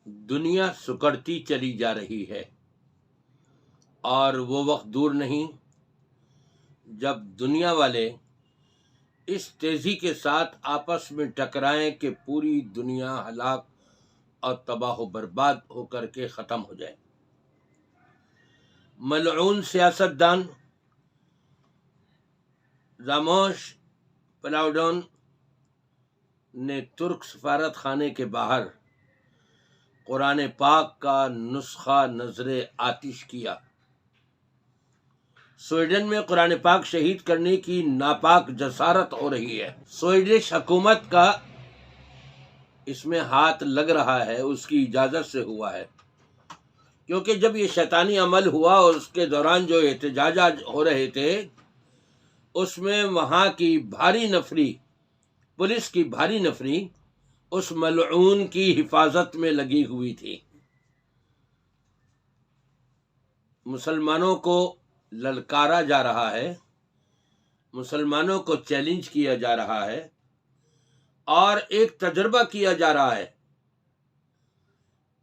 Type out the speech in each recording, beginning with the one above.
دنیا سکڑتی چلی جا رہی ہے اور وہ وقت دور نہیں جب دنیا والے اس تیزی کے ساتھ آپس میں ٹکرائیں کہ پوری دنیا ہلاک اور تباہ و برباد ہو کر کے ختم ہو جائے۔ ملعون سیاستدان زاموش پلاوڈون نے ترک سفارت خانے کے باہر قرآن پاک کا نسخہ نظر آتش کیا۔ سویڈن میں قرآن پاک شہید کرنے کی ناپاک جسارت ہو رہی ہے۔ سویڈش حکومت کا اس میں ہاتھ لگ رہا ہے، اس کی اجازت سے ہوا ہے، کیونکہ جب یہ شیطانی عمل ہوا اور اس کے دوران جو احتجاجات ہو رہے تھے اس میں وہاں کی بھاری نفری، پولیس کی بھاری نفری اس ملعون کی حفاظت میں لگی ہوئی تھی۔ مسلمانوں کو للکارا جا رہا ہے، مسلمانوں کو چیلنج کیا جا رہا ہے اور ایک تجربہ کیا جا رہا ہے۔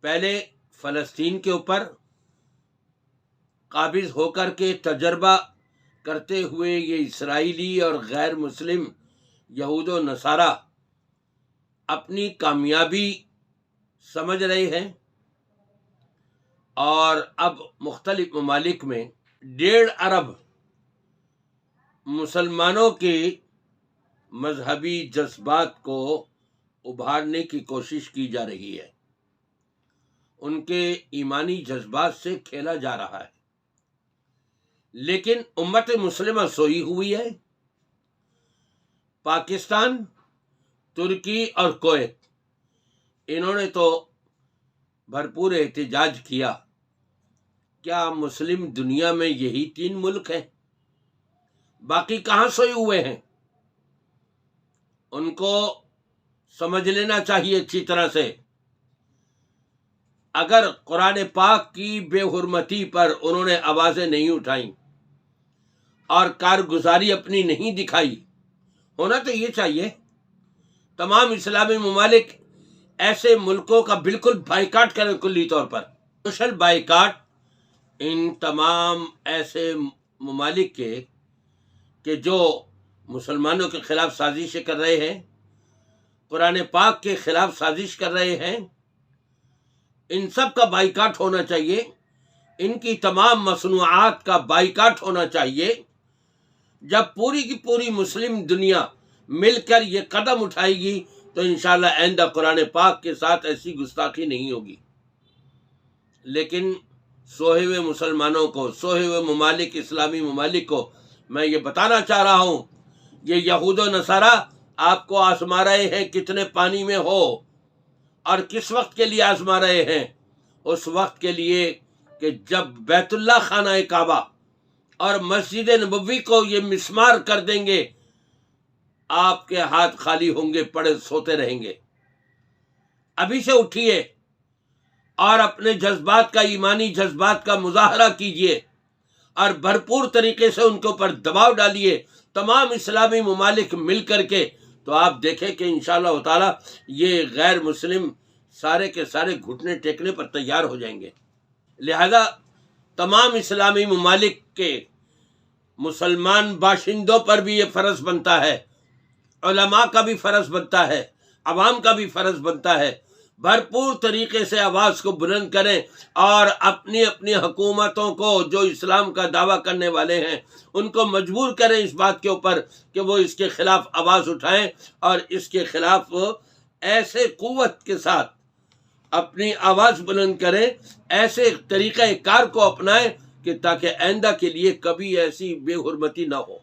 پہلے فلسطین کے اوپر قابض ہو کر کے تجربہ کرتے ہوئے یہ اسرائیلی اور غیر مسلم یہود و نصارہ اپنی کامیابی سمجھ رہے ہیں، اور اب مختلف ممالک میں 1.5 ارب مسلمانوں کے مذہبی جذبات کو ابھارنے کی کوشش کی جا رہی ہے، ان کے ایمانی جذبات سے کھیلا جا رہا ہے۔ لیکن امت مسلمہ سوئی ہوئی ہے۔ پاکستان، ترکی اور کویت، انہوں نے تو بھرپور احتجاج کیا۔ کیا مسلم دنیا میں یہی 3 ملک ہیں؟ باقی کہاں سوئے ہوئے ہیں؟ ان کو سمجھ لینا چاہیے اچھی طرح سے۔ اگر قرآن پاک کی بے حرمتی پر انہوں نے آوازیں نہیں اٹھائیں اور کارگزاری اپنی نہیں دکھائی، ہونا تو یہ چاہیے تمام اسلامی ممالک ایسے ملکوں کا بالکل بائیکاٹ کریں، کلی طور پر سوشل بائیکاٹ ان تمام ایسے ممالک کے کہ جو مسلمانوں کے خلاف سازشیں کر رہے ہیں، قرآن پاک کے خلاف سازش کر رہے ہیں، ان سب کا بائیکاٹ ہونا چاہیے، ان کی تمام مصنوعات کا بائیکاٹ ہونا چاہیے۔ جب پوری کی پوری مسلم دنیا مل کر یہ قدم اٹھائے گی تو انشاءاللہ آئندہ قرآن پاک کے ساتھ ایسی گستاخی نہیں ہوگی۔ لیکن سوئے ہوئے مسلمانوں کو، سوئے ہوئے ممالک، اسلامی ممالک کو میں یہ بتانا چاہ رہا ہوں، یہ یہود و نصارہ آپ کو آزما رہے ہیں کتنے پانی میں ہو، اور کس وقت کے لیے آزما رہے ہیں؟ اس وقت کے لیے کہ جب بیت اللہ خانہ کعبہ اور مسجد نبوی کو یہ مسمار کر دیں گے، آپ کے ہاتھ خالی ہوں گے، پڑے سوتے رہیں گے۔ ابھی سے اٹھیے اور اپنے جذبات کا، ایمانی جذبات کا مظاہرہ کیجیے اور بھرپور طریقے سے ان کے اوپر دباؤ ڈالیے، تمام اسلامی ممالک مل کر کے، تو آپ دیکھیں کہ انشاءاللہ تعالی یہ غیر مسلم سارے کے سارے گھٹنے ٹیکنے پر تیار ہو جائیں گے۔ لہذا تمام اسلامی ممالک کے مسلمان باشندوں پر بھی یہ فرض بنتا ہے، علماء کا بھی فرض بنتا ہے، عوام کا بھی فرض بنتا ہے، بھرپور طریقے سے آواز کو بلند کریں اور اپنی اپنی حکومتوں کو جو اسلام کا دعویٰ کرنے والے ہیں ان کو مجبور کریں اس بات کے اوپر کہ وہ اس کے خلاف آواز اٹھائیں اور اس کے خلاف ایسے قوت کے ساتھ اپنی آواز بلند کریں، ایسے طریقہ کار کو اپنائیں کہ تاکہ آئندہ کے لیے کبھی ایسی بے حرمتی نہ ہو۔